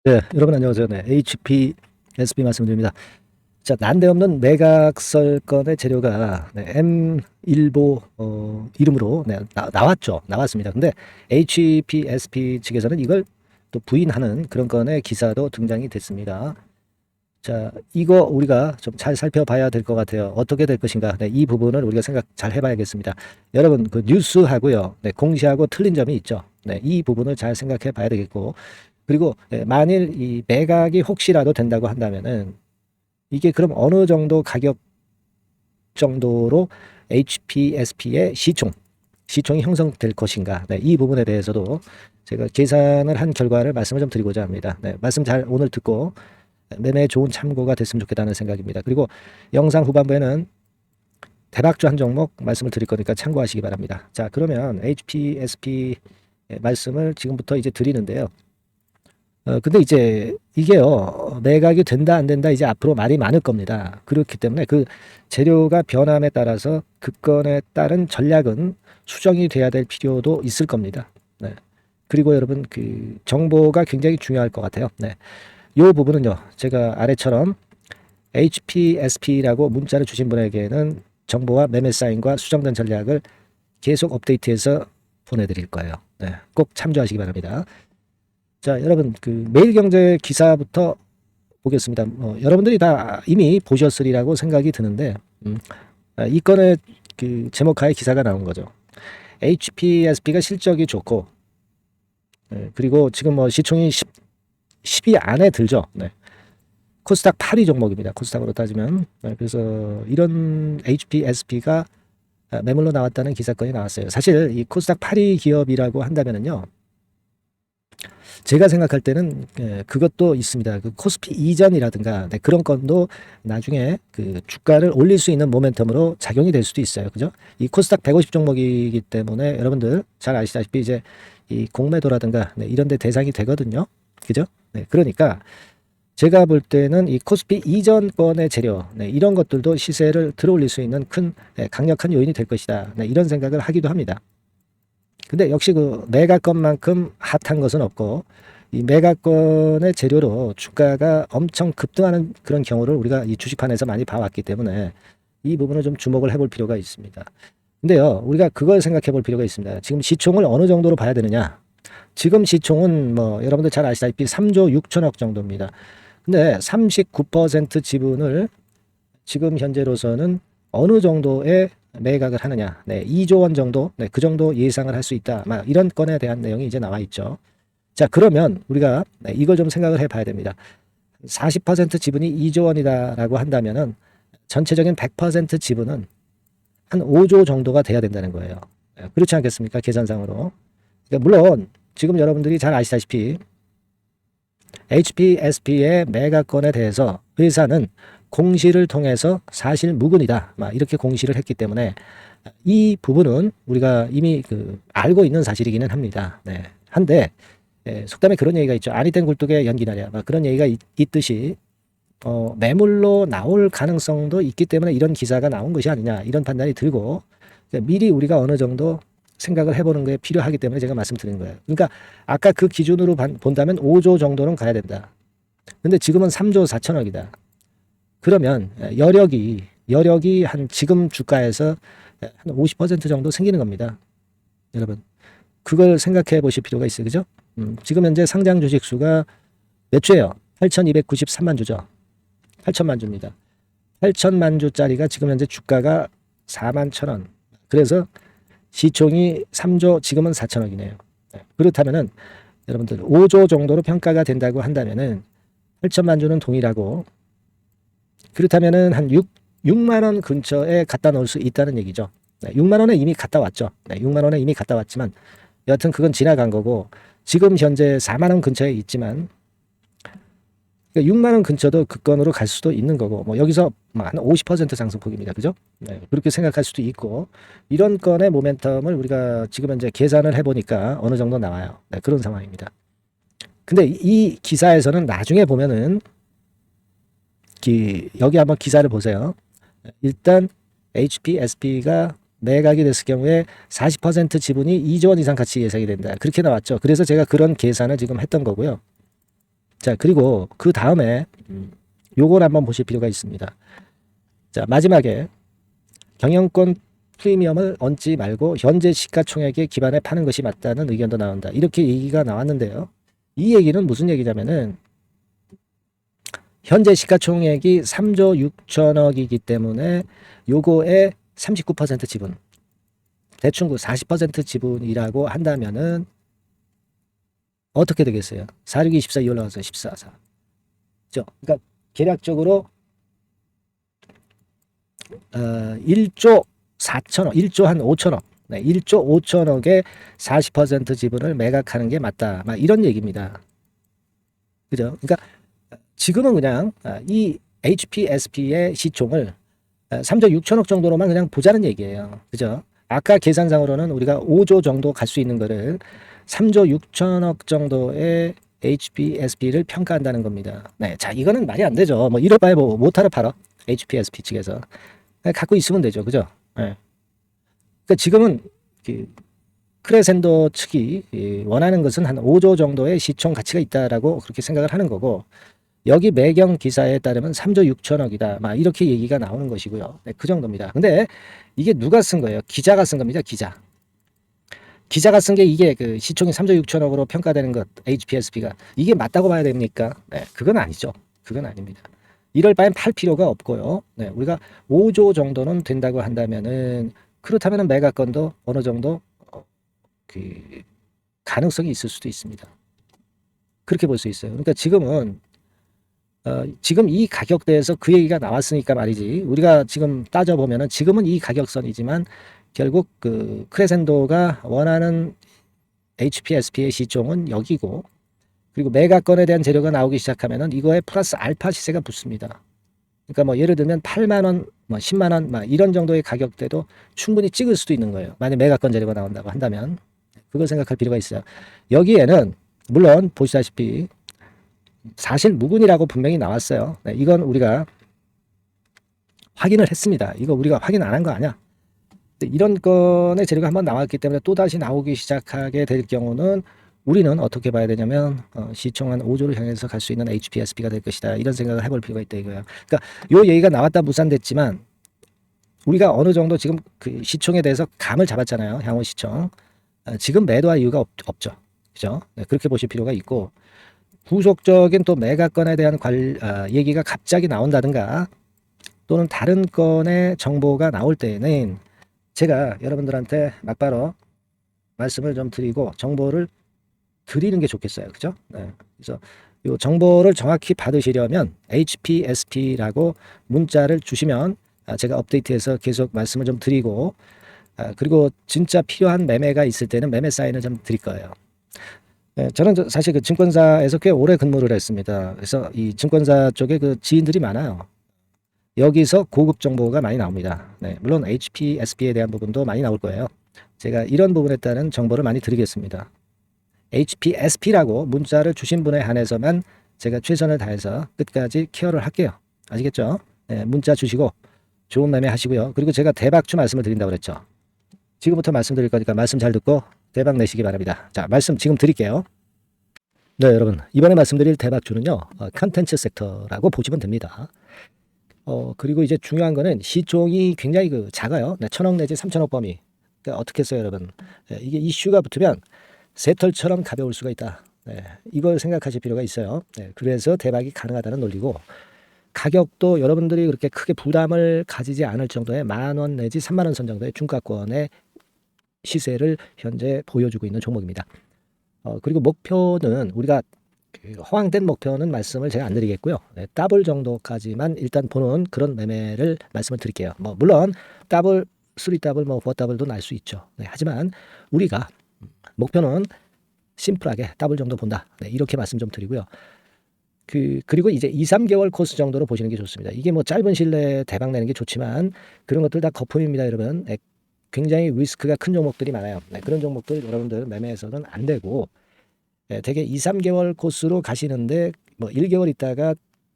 네, 여러분 안녕하세요. 네, HPSB 말씀드립니다. 자, 난데없는 매각설 건의 재료가 네, M일보 이름으로 나왔죠. 나왔습니다. 근데 HPSB 측에서는 이걸 또 부인하는 그런 건의 기사도 등장이 됐습니다. 자, 이거 우리가 좀 잘 살펴봐야 될 것 같아요. 어떻게 될 것인가. 네, 이 부분을 우리가 생각 잘 해봐야겠습니다. 여러분, 그 뉴스하고요, 네, 공시하고 틀린 점이 있죠. 네, 이 부분을 잘 생각해 봐야 되겠고, 그리고 만일 이 매각이 혹시라도 된다고 한다면은 이게 그럼 어느 정도 가격 정도로 HPSP의 시총이 형성될 것인가. 네, 이 부분에 대해서도 제가 계산을 한 결과를 말씀을 좀 드리고자 합니다. 네, 말씀 잘 오늘 듣고 매매에 좋은 참고가 됐으면 좋겠다는 생각입니다. 그리고 영상 후반부에는 대박주 한 종목 말씀을 드릴 거니까 참고하시기 바랍니다. 자, 그러면 HPSP 말씀을 지금부터 이제 드리는데요. 근데 이제 이게요, 매각이 된다, 안 된다, 이제 앞으로 말이 많을 겁니다. 그렇기 때문에 그 재료가 변함에 따라서 그 건에 따른 전략은 수정이 돼야 될 필요도 있을 겁니다. 네. 그리고 여러분, 그 정보가 굉장히 중요할 것 같아요. 네. 이 부분은요, 제가 아래처럼 HPSP라고 문자를 주신 분에게는 정보와 매매 사인과 수정된 전략을 계속 업데이트해서 보내드릴 거예요. 네. 꼭 참조하시기 바랍니다. 자, 여러분, 그 매일경제 기사부터 보겠습니다. 여러분들이 다 이미 보셨으리라고 생각이 드는데, 이 건의 그 제목하에 기사가 나온 거죠. HPSP가 실적이 좋고, 그리고 지금 뭐 시총이 10위 안에 들죠. 네. 코스닥 8위 종목입니다. 코스닥으로 따지면. 네, 그래서 이런 HPSP가 매물로 나왔다는 기사건이 나왔어요. 사실 이 코스닥 8위 기업이라고 한다면은요, 제가 생각할 때는 그것도 있습니다. 그 코스피 이전이라든가 그런 건도 나중에 그 주가를 올릴 수 있는 모멘텀으로 작용이 될 수도 있어요. 그죠? 이 코스닥 150 종목이기 때문에 여러분들 잘 아시다시피 이제 이 공매도라든가 이런 데 대상이 되거든요. 그죠? 네, 그러니까 제가 볼 때는 이 코스피 이전 건의 재료 이런 것들도 시세를 들어올릴 수 있는 큰 강력한 요인이 될 것이다. 이런 생각을 하기도 합니다. 근데 역시 그 매각건만큼 핫한 것은 없고 이 매각건의 재료로 주가가 엄청 급등하는 그런 경우를 우리가 이 주식판에서 많이 봐왔기 때문에 이 부분을 좀 주목을 해볼 필요가 있습니다. 근데요, 우리가 그걸 생각해 볼 필요가 있습니다. 지금 시총을 어느 정도로 봐야 되느냐? 지금 시총은 뭐 여러분들 잘 아시다시피 3조 6천억 정도입니다. 근데 39% 지분을 지금 현재로서는 어느 정도의 매각을 하느냐. 네, 2조 원 정도, 그 정도 예상을 할 수 있다. 막 이런 건에 대한 내용이 이제 나와 있죠. 자, 그러면 우리가 이걸 좀 생각을 해 봐야 됩니다. 40% 지분이 2조 원이다라고 한다면은 전체적인 100% 지분은 한 5조 정도가 돼야 된다는 거예요. 그렇지 않겠습니까? 계산상으로. 그러니까 물론 지금 여러분들이 잘 아시다시피 HPSP의 매각건에 대해서 회사는 공시를 통해서 사실 무근이다. 막 이렇게 공시를 했기 때문에 이 부분은 우리가 이미 그 알고 있는 사실이기는 합니다. 네. 한데 속담에 그런 얘기가 있죠. 아니 된 굴뚝에 연기나랴. 막 그런 얘기가 있듯이 매물로 나올 가능성도 있기 때문에 이런 기사가 나온 것이 아니냐 이런 판단이 들고 미리 우리가 어느 정도 생각을 해보는 게 필요하기 때문에 제가 말씀드린 거예요. 그러니까 아까 그 기준으로 본다면 5조 정도는 가야 된다. 근데 지금은 3조 4천억이다. 그러면 여력이 한 지금 주가에서 한 50% 정도 생기는 겁니다. 여러분, 그걸 생각해 보실 필요가 있어요. 그죠? 지금 현재 상장 주식 수가 몇 주예요? 8,293만 주죠. 8천만 주입니다. 8천만 주짜리가 지금 현재 주가가 4만 1,000원. 그래서 시총이 3조, 지금은 4천억이네요. 그렇다면은 여러분들 5조 정도로 평가가 된다고 한다면은 8천만 주는 동일하고 그렇다면은 한 6만 원 근처에 갖다 놓을 수 있다는 얘기죠. 6만 원에 이미 갔다 왔죠. 6만 원에 이미 갔다 왔지만 여하튼 그건 지나간 거고 지금 현재 4만 원 근처에 있지만 그러니까 6만 원 근처도 그 건으로 갈 수도 있는 거고 뭐 여기서 한 50% 상승폭입니다. 그죠? 그렇게 생각할 수도 있고 이런 건의 모멘텀을 우리가 지금 현재 계산을 해보니까 어느 정도 나와요. 그런 상황입니다. 근데 이 기사에서는 나중에 보면은 여기 한번 기사를 보세요. 일단 HPSP가 매각이 됐을 경우에 40% 지분이 2조 원 이상 가치 예상이 된다. 그렇게 나왔죠. 그래서 제가 그런 계산을 지금 했던 거고요. 자, 그리고 그 다음에 요걸 한번 보실 필요가 있습니다. 자, 마지막에 경영권 프리미엄을 얹지 말고 현재 시가총액에 기반해 파는 것이 맞다는 의견도 나온다. 이렇게 얘기가 나왔는데요. 이 얘기는 무슨 얘기냐면은 현재 시가총액이 3조 6천억이기 때문에 요거에 39% 지분, 대충 그 40% 지분이라고 한다면은 어떻게 되겠어요? 4, 6, 24, 2 올라가서 14, 4. 그죠? 그러니까 계략적으로 1조 4천억, 1조 한 5천억, 네, 1조 5천억에 40% 지분을 매각하는 게 맞다. 막 이런 얘기입니다. 그죠? 그러니까 지금은 그냥 이 HPSP의 시총을 3조 6천억 정도로만 그냥 보자는 얘기예요. 그죠? 아까 계산상으로는 우리가 5조 정도 갈 수 있는 거를 3조 6천억 정도의 HPSP를 평가한다는 겁니다. 네, 자, 이거는 말이 안 되죠. 뭐 이럴 바에 뭐 못하러 팔아. HPSP 측에서. 갖고 있으면 되죠. 그죠? 네. 그러니까 지금은 그 크레센도 측이 원하는 것은 한 5조 정도의 시총 가치가 있다라고 그렇게 생각을 하는 거고, 여기 매경 기사에 따르면 3조 6천억이다. 막 이렇게 얘기가 나오는 것이고요. 네, 그 정도입니다. 근데 이게 누가 쓴 거예요? 기자가 쓴 겁니다. 기자가 쓴 게 이게 그 시총이 3조 6천억으로 평가되는 것, HPSP가 이게 맞다고 봐야 됩니까? 네, 그건 아니죠. 그건 아닙니다. 이럴 바엔 팔 필요가 없고요. 네, 우리가 5조 정도는 된다고 한다면은 그렇다면은 매각건도 어느 정도 그 가능성이 있을 수도 있습니다. 그렇게 볼 수 있어요. 그러니까 지금은 지금 이 가격대에서 그 얘기가 나왔으니까 말이지. 우리가 지금 따져보면은 지금은 이 가격선이지만 결국 그 크레센도가 원하는 HPSP의 시총은 여기고, 그리고 매각건에 대한 재료가 나오기 시작하면은 이거에 플러스 알파 시세가 붙습니다. 그러니까 뭐 예를 들면 8만 원, 뭐 10만 원, 막 이런 정도의 가격대도 충분히 찍을 수도 있는 거예요. 만약 매각건 재료가 나온다고 한다면 그걸 생각할 필요가 있어요. 여기에는 물론 보시다시피 사실 무근이라고 분명히 나왔어요. 네, 이건 우리가 확인을 했습니다. 이거 우리가 확인 안 한 거 아니야? 이런 건의 재료가 한번 나왔기 때문에 또다시 나오기 시작하게 될 경우는 우리는 어떻게 봐야 되냐면 시총 한 5조를 향해서 갈 수 있는 HPSP가 될 것이다. 이런 생각을 해볼 필요가 있다 이거예요. 그러니까 요 얘기가 나왔다 무산됐지만 우리가 어느 정도 지금 그 시총에 대해서 감을 잡았잖아요. 향후 시총. 지금 매도할 이유가 없죠. 그죠? 네, 그렇게 보실 필요가 있고, 후속적인 또 매각건에 대한 얘기가 갑자기 나온다든가 또는 다른 건의 정보가 나올 때에는 제가 여러분들한테 막바로 말씀을 좀 드리고 정보를 드리는 게 좋겠어요. 그죠? 네. 그래서 이 정보를 정확히 받으시려면 HPSP라고 문자를 주시면 제가 업데이트해서 계속 말씀을 좀 드리고, 그리고 진짜 필요한 매매가 있을 때는 매매 사인을 좀 드릴 거예요. 네, 저는 사실 그 증권사에서 꽤 오래 근무를 했습니다. 그래서 이 증권사 쪽에 그 지인들이 많아요. 여기서 고급 정보가 많이 나옵니다. 네, 물론 HPSP에 대한 부분도 많이 나올 거예요. 제가 이런 부분에 따른 정보를 많이 드리겠습니다. HPSP라고 문자를 주신 분에 한해서만 제가 최선을 다해서 끝까지 케어를 할게요. 아시겠죠? 네, 문자 주시고 좋은 매매 하시고요. 그리고 제가 대박주 말씀을 드린다고 그랬죠. 지금부터 말씀드릴 거니까 말씀 잘 듣고 대박 내시기 바랍니다. 자, 말씀 지금 드릴게요. 네, 여러분. 이번에 말씀드릴 대박주는요, 컨텐츠 섹터라고 보시면 됩니다. 그리고 이제 중요한 거는 시총이 굉장히 그 작아요. 네, 1,000억 내지 3,000억 범위. 그러니까 어떻게 했어요, 여러분? 네, 이게 이슈가 붙으면 새털처럼 가벼울 수가 있다. 네, 이걸 생각하실 필요가 있어요. 네, 그래서 대박이 가능하다는 논리고, 가격도 여러분들이 그렇게 크게 부담을 가지지 않을 정도의 10,000원 내지 30,000원 선 정도의 중가권의 시세를 현재 보여주고 있는 종목입니다. 그리고 목표는 우리가 허황된 목표는 말씀을 제가 안 드리겠고요. 네, 더블 정도까지만 일단 보는 그런 매매를 말씀을 드릴게요. 뭐 물론 더블, 3더블, 뭐 4더블도 날 수 있죠. 네, 하지만 우리가 목표는 심플하게 더블 정도 본다. 네, 이렇게 말씀 좀 드리고요. 그리고 이제 2, 3개월 코스 정도로 보시는 게 좋습니다. 이게 뭐 짧은 시일 내에 대박 내는 게 좋지만 그런 것들 다 거품입니다, 여러분. 네, 굉장히 리스크가 큰 종목들이 많아요. 네, 그런 종목들 여러분들 매매해서는 안 되고, 네, 되게 2, 3개월 코스로 가시는데 뭐 1개월 있다가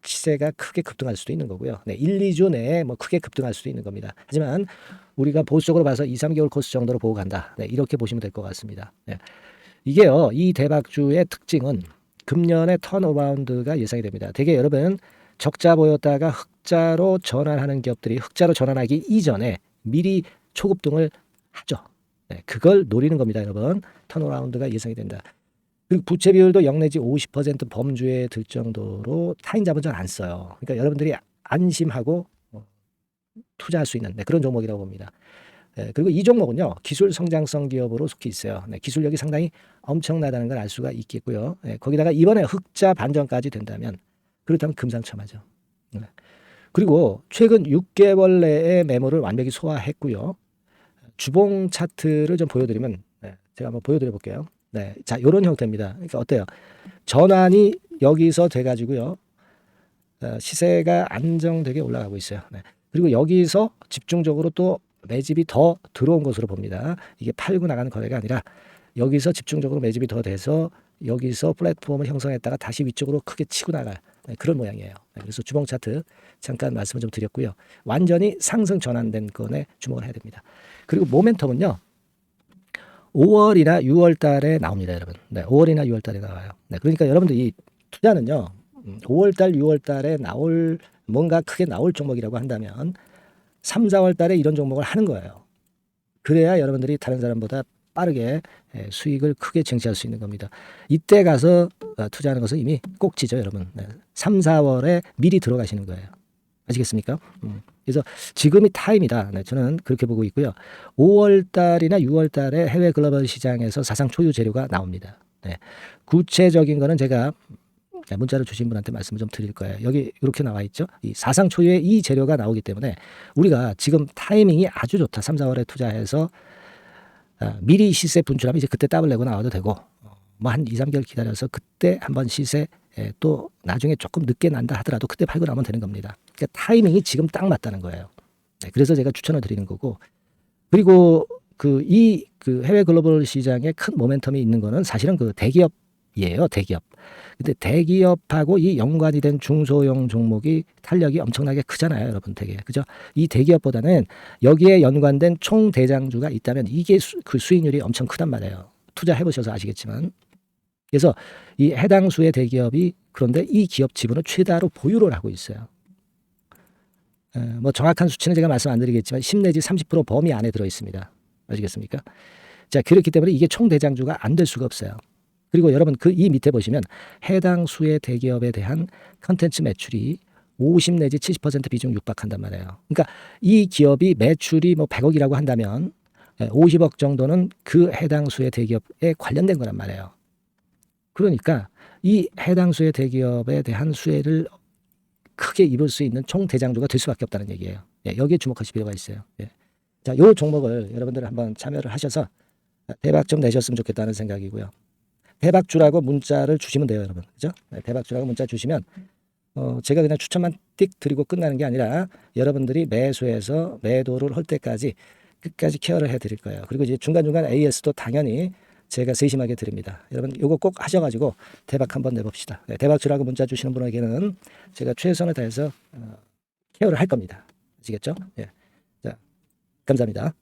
시세가 크게 급등할 수도 있는 거고요. 네, 1, 2주 내에 뭐 크게 급등할 수도 있는 겁니다. 하지만 우리가 보수적으로 봐서 2, 3개월 코스 정도로 보고 간다. 네, 이렇게 보시면 될 것 같습니다. 네, 이게요, 이 대박주의 특징은 금년에 턴어라운드가 예상이 됩니다. 되게 여러분 적자 보였다가 흑자로 전환하는 기업들이 흑자로 전환하기 이전에 미리 초급등을 하죠. 네, 그걸 노리는 겁니다, 여러분. 턴어라운드가 예상이 된다. 그리고 부채 비율도 0 내지 50% 범주에 들 정도로 타인 자본 잘 안 써요. 그러니까 여러분들이 안심하고 투자할 수 있는 그런 종목이라고 봅니다. 그리고 이 종목은요, 기술 성장성 기업으로 속해 있어요. 기술력이 상당히 엄청나다는 걸 알 수가 있겠고요. 거기다가 이번에 흑자 반전까지 된다면 그렇다면 금상첨화죠. 그리고 최근 6개월 내에 매물을 완벽히 소화했고요. 주봉 차트를 좀 보여드리면 제가 한번 보여드려 볼게요. 자, 이런 형태입니다. 그러니까 어때요? 전환이 여기서 돼가지고요. 시세가 안정되게 올라가고 있어요. 그리고 여기서 집중적으로 또 매집이 더 들어온 것으로 봅니다. 이게 팔고 나가는 거래가 아니라 여기서 집중적으로 매집이 더 돼서 여기서 플랫폼을 형성했다가 다시 위쪽으로 크게 치고 나갈 그런 모양이에요. 그래서 주봉 차트 잠깐 말씀을 좀 드렸고요. 완전히 상승 전환된 건에 주목을 해야 됩니다. 그리고 모멘텀은요. 5월이나 6월 달에 나옵니다, 여러분. 5월이나 6월 달에 나와요. 그러니까 여러분들 이 투자는요. 5월 달, 6월 달에 뭔가 크게 나올 종목이라고 한다면 3, 4월 달에 이런 종목을 하는 거예요. 그래야 여러분들이 다른 사람보다 빠르게 수익을 크게 쟁취할 수 있는 겁니다. 이때 가서 투자하는 것은 이미 꼭지죠, 여러분. 3, 4월에 미리 들어가시는 거예요. 아시겠습니까? 그래서 지금이 타임이다. 저는 그렇게 보고 있고요. 5월 달이나 6월 달에 해외 글로벌 시장에서 사상 초유 재료가 나옵니다. 구체적인 거는 제가 문자를 주신 분한테 말씀을 좀 드릴 거예요. 여기 이렇게 나와 있죠. 이 사상 초유의 이 재료가 나오기 때문에 우리가 지금 타이밍이 아주 좋다. 3, 4월에 투자해서 미리 시세 분출하면 이제 그때 더블 내고 나와도 되고 뭐 한 2, 3개월 기다려서 그때 한번 시세 또 나중에 조금 늦게 난다 하더라도 그때 팔고 나면 되는 겁니다. 그러니까 타이밍이 지금 딱 맞다는 거예요. 그래서 제가 추천을 드리는 거고 그리고 그 해외 글로벌 시장에 큰 모멘텀이 있는 거는 사실은 그 대기업이에요. 대기업. 근데 대기업하고 이 연관이 된 중소형 종목이 탄력이 엄청나게 크잖아요, 여러분. 되게 그죠? 이 대기업보다는 여기에 연관된 총 대장주가 있다면 이게 그 수익률이 엄청 크단 말이에요. 투자해 보셔서 아시겠지만. 그래서 이 해당 수의 대기업이 그런데 이 기업 지분을 최다로 보유를 하고 있어요. 뭐 정확한 수치는 제가 말씀 안 드리겠지만 10 내지 30% 범위 안에 들어 있습니다. 아시겠습니까? 자, 그렇기 때문에 이게 총 대장주가 안 될 수가 없어요. 그리고 여러분 이 밑에 보시면 해당 수의 대기업에 대한 컨텐츠 매출이 50 내지 70% 비중 육박한단 말이에요. 그러니까 이 기업이 매출이 뭐 100억이라고 한다면 50억 정도는 그 해당 수의 대기업에 관련된 거란 말이에요. 그러니까 이 해당 수의 대기업에 대한 수혜를 크게 입을 수 있는 총 대장주가 될 수밖에 없다는 얘기예요. 여기에 주목하실 필요가 있어요. 자, 이 종목을 여러분들 한번 참여를 하셔서 대박 좀 내셨으면 좋겠다는 생각이고요. 대박주라고 문자를 주시면 돼요, 여러분. 그죠? 대박주라고 문자 주시면 제가 그냥 추천만 띡 드리고 끝나는 게 아니라 여러분들이 매수해서 매도를 할 때까지 끝까지 케어를 해드릴 거예요. 그리고 이제 중간중간 AS도 당연히 제가 세심하게 드립니다. 여러분 이거 꼭 하셔가지고 대박 한번 내봅시다. 대박주라고 문자 주시는 분에게는 제가 최선을 다해서 케어를 할 겁니다. 아시겠죠? 자, 감사합니다.